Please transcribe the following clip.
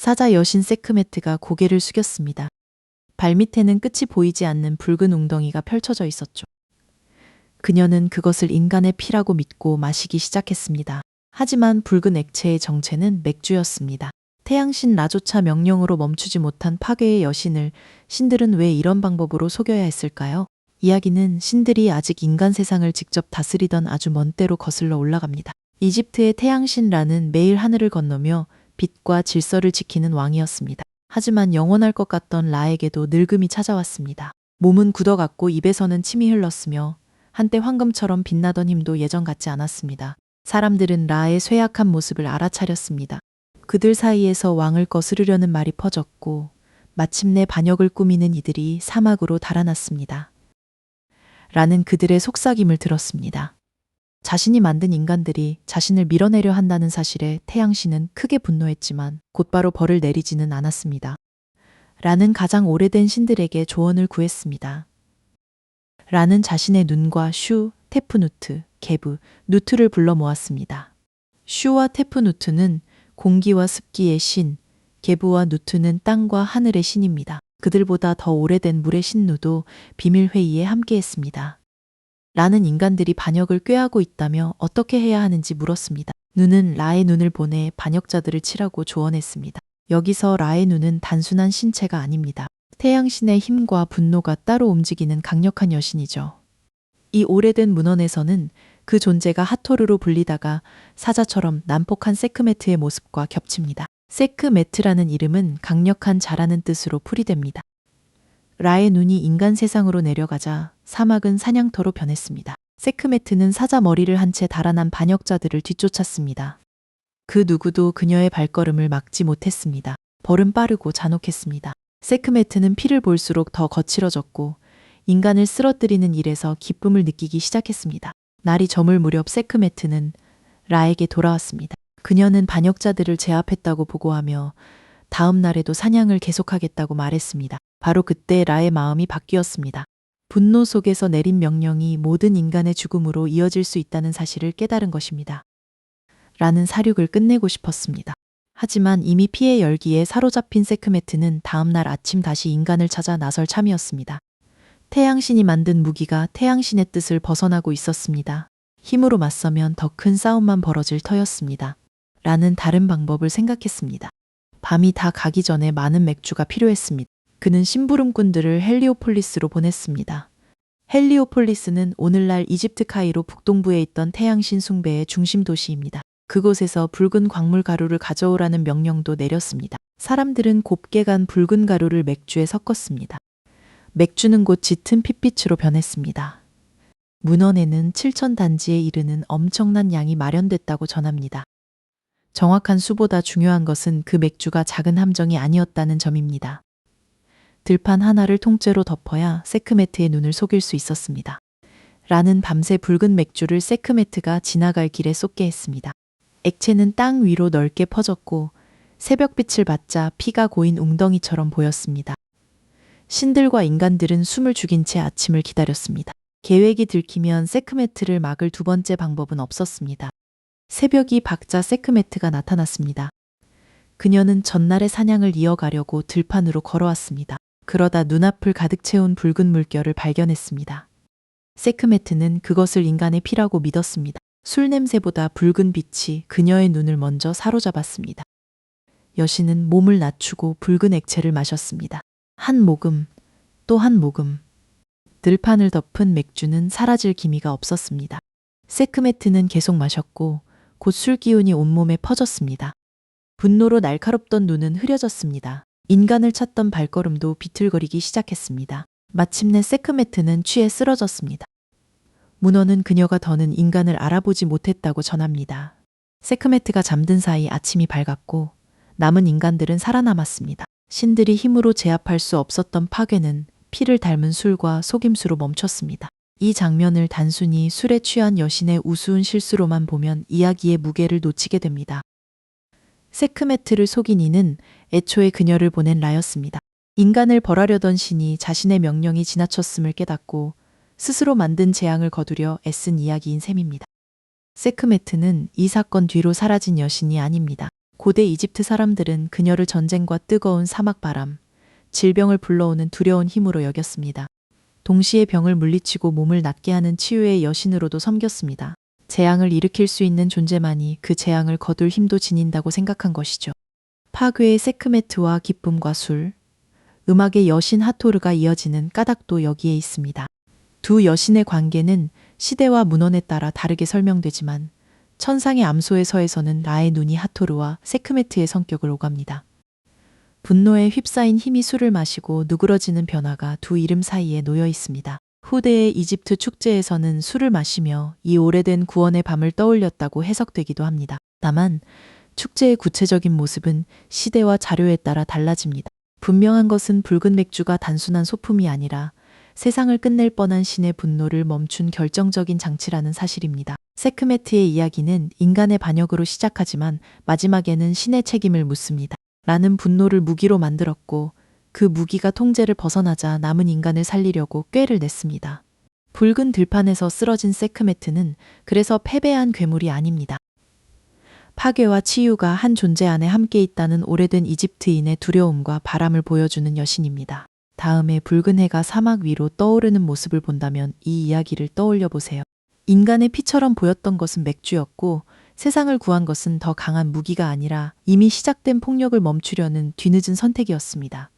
사자 여신 세크메트가 고개를 숙였습니다. 발밑에는 끝이 보이지 않는 붉은 웅덩이가 펼쳐져 있었죠. 그녀는 그것을 인간의 피라고 믿고 마시기 시작했습니다. 하지만 붉은 액체의 정체는 맥주였습니다. 태양신 라조차 명령으로 멈추지 못한 파괴의 여신을 신들은 왜 이런 방법으로 속여야 했을까요? 이야기는 신들이 아직 인간 세상을 직접 다스리던 아주 먼 때로 거슬러 올라갑니다. 이집트의 태양신 라는 매일 하늘을 건너며 빛과 질서를 지키는 왕이었습니다. 하지만 영원할 것 같던 라에게도 늙음이 찾아왔습니다. 몸은 굳어갔고 입에서는 침이 흘렀으며 한때 황금처럼 빛나던 힘도 예전 같지 않았습니다. 사람들은 라의 쇠약한 모습을 알아차렸습니다. 그들 사이에서 왕을 거스르려는 말이 퍼졌고 마침내 반역을 꾸미는 이들이 사막으로 달아났습니다. 라는 그들의 속삭임을 들었습니다. 자신이 만든 인간들이 자신을 밀어내려 한다는 사실에 태양신은 크게 분노했지만 곧바로 벌을 내리지는 않았습니다. 라는 가장 오래된 신들에게 조언을 구했습니다. 라는 자신의 눈과 슈, 테프누트, 게브, 누트를 불러 모았습니다. 슈와 테프누트는 공기와 습기의 신, 게브와 누트는 땅과 하늘의 신입니다. 그들보다 더 오래된 물의 신누도 비밀회의에 함께했습니다. 라는 인간들이 반역을 꾀하고 있다며 어떻게 해야 하는지 물었습니다. 누는 라의 눈을 보내 반역자들을 치라고 조언했습니다. 여기서 라의 눈은 단순한 신체가 아닙니다. 태양신의 힘과 분노가 따로 움직이는 강력한 여신이죠. 이 오래된 문헌에서는 그 존재가 하토르로 불리다가 사자처럼 난폭한 세크메트의 모습과 겹칩니다. 세크메트라는 이름은 강력한 자라는 뜻으로 풀이됩니다. 라의 눈이 인간 세상으로 내려가자 사막은 사냥터로 변했습니다. 세크메트는 사자 머리를 한 채 달아난 반역자들을 뒤쫓았습니다. 그 누구도 그녀의 발걸음을 막지 못했습니다. 벌은 빠르고 잔혹했습니다. 세크메트는 피를 볼수록 더 거칠어졌고 인간을 쓰러뜨리는 일에서 기쁨을 느끼기 시작했습니다. 날이 저물 무렵 세크메트는 라에게 돌아왔습니다. 그녀는 반역자들을 제압했다고 보고하며 다음 날에도 사냥을 계속하겠다고 말했습니다. 바로 그때 라의 마음이 바뀌었습니다. 분노 속에서 내린 명령이 모든 인간의 죽음으로 이어질 수 있다는 사실을 깨달은 것입니다. 라는 사륙을 끝내고 싶었습니다. 하지만 이미 피의 열기에 사로잡힌 세크메트는 다음 날 아침 다시 인간을 찾아 나설 참이었습니다. 태양신이 만든 무기가 태양신의 뜻을 벗어나고 있었습니다. 힘으로 맞서면 더 큰 싸움만 벌어질 터였습니다. 라는 다른 방법을 생각했습니다. 밤이 다 가기 전에 많은 맥주가 필요했습니다. 그는 심부름꾼들을 헬리오폴리스로 보냈습니다. 헬리오폴리스는 오늘날 이집트 카이로 북동부에 있던 태양신 숭배의 중심 도시입니다. 그곳에서 붉은 광물 가루를 가져오라는 명령도 내렸습니다. 사람들은 곱게 간 붉은 가루를 맥주에 섞었습니다. 맥주는 곧 짙은 핏빛으로 변했습니다. 문헌에는 7천 단지에 이르는 엄청난 양이 마련됐다고 전합니다. 정확한 수보다 중요한 것은 그 맥주가 작은 함정이 아니었다는 점입니다. 들판 하나를 통째로 덮어야 세크메트의 눈을 속일 수 있었습니다. 라는 밤새 붉은 맥주를 세크메트가 지나갈 길에 쏟게 했습니다. 액체는 땅 위로 넓게 퍼졌고 새벽빛을 받자 피가 고인 웅덩이처럼 보였습니다. 신들과 인간들은 숨을 죽인 채 아침을 기다렸습니다. 계획이 들키면 세크메트를 막을 두 번째 방법은 없었습니다. 새벽이 밝자 세크메트가 나타났습니다. 그녀는 전날의 사냥을 이어가려고 들판으로 걸어왔습니다. 그러다 눈앞을 가득 채운 붉은 물결을 발견했습니다. 세크메트는 그것을 인간의 피라고 믿었습니다. 술 냄새보다 붉은 빛이 그녀의 눈을 먼저 사로잡았습니다. 여신은 몸을 낮추고 붉은 액체를 마셨습니다. 한 모금, 또 한 모금. 들판을 덮은 맥주는 사라질 기미가 없었습니다. 세크메트는 계속 마셨고 곧 술 기운이 온몸에 퍼졌습니다. 분노로 날카롭던 눈은 흐려졌습니다. 인간을 찾던 발걸음도 비틀거리기 시작했습니다. 마침내 세크메트는 취해 쓰러졌습니다. 문헌은 그녀가 더는 인간을 알아보지 못했다고 전합니다. 세크메트가 잠든 사이 아침이 밝았고 남은 인간들은 살아남았습니다. 신들이 힘으로 제압할 수 없었던 파괴는 피를 닮은 술과 속임수로 멈췄습니다. 이 장면을 단순히 술에 취한 여신의 우스운 실수로만 보면 이야기의 무게를 놓치게 됩니다. 세크메트를 속인 이는 애초에 그녀를 보낸 라였습니다. 인간을 벌하려던 신이 자신의 명령이 지나쳤음을 깨닫고 스스로 만든 재앙을 거두려 애쓴 이야기인 셈입니다. 세크메트는 이 사건 뒤로 사라진 여신이 아닙니다. 고대 이집트 사람들은 그녀를 전쟁과 뜨거운 사막 바람, 질병을 불러오는 두려운 힘으로 여겼습니다. 동시에 병을 물리치고 몸을 낫게 하는 치유의 여신으로도 섬겼습니다. 재앙을 일으킬 수 있는 존재만이 그 재앙을 거둘 힘도 지닌다고 생각한 것이죠. 파괴의 세크메트와 기쁨과 술, 음악의 여신 하토르가 이어지는 까닭도 여기에 있습니다. 두 여신의 관계는 시대와 문헌에 따라 다르게 설명되지만 천상의 암소에서에서는 라의 눈이 하토르와 세크메트의 성격을 오갑니다. 분노에 휩싸인 힘이 술을 마시고 누그러지는 변화가 두 이름 사이에 놓여 있습니다. 후대의 이집트 축제에서는 술을 마시며 이 오래된 구원의 밤을 떠올렸다고 해석되기도 합니다. 다만 축제의 구체적인 모습은 시대와 자료에 따라 달라집니다. 분명한 것은 붉은 맥주가 단순한 소품이 아니라 세상을 끝낼 뻔한 신의 분노를 멈춘 결정적인 장치라는 사실입니다. 세크메트의 이야기는 인간의 반역으로 시작하지만 마지막에는 신의 책임을 묻습니다. 라는 분노를 무기로 만들었고 그 무기가 통제를 벗어나자 남은 인간을 살리려고 꾀를 냈습니다. 붉은 들판에서 쓰러진 세크메트는 그래서 패배한 괴물이 아닙니다. 파괴와 치유가 한 존재 안에 함께 있다는 오래된 이집트인의 두려움과 바람을 보여주는 여신입니다. 다음에 붉은 해가 사막 위로 떠오르는 모습을 본다면 이 이야기를 떠올려 보세요. 인간의 피처럼 보였던 것은 맥주였고 세상을 구한 것은 더 강한 무기가 아니라 이미 시작된 폭력을 멈추려는 뒤늦은 선택이었습니다.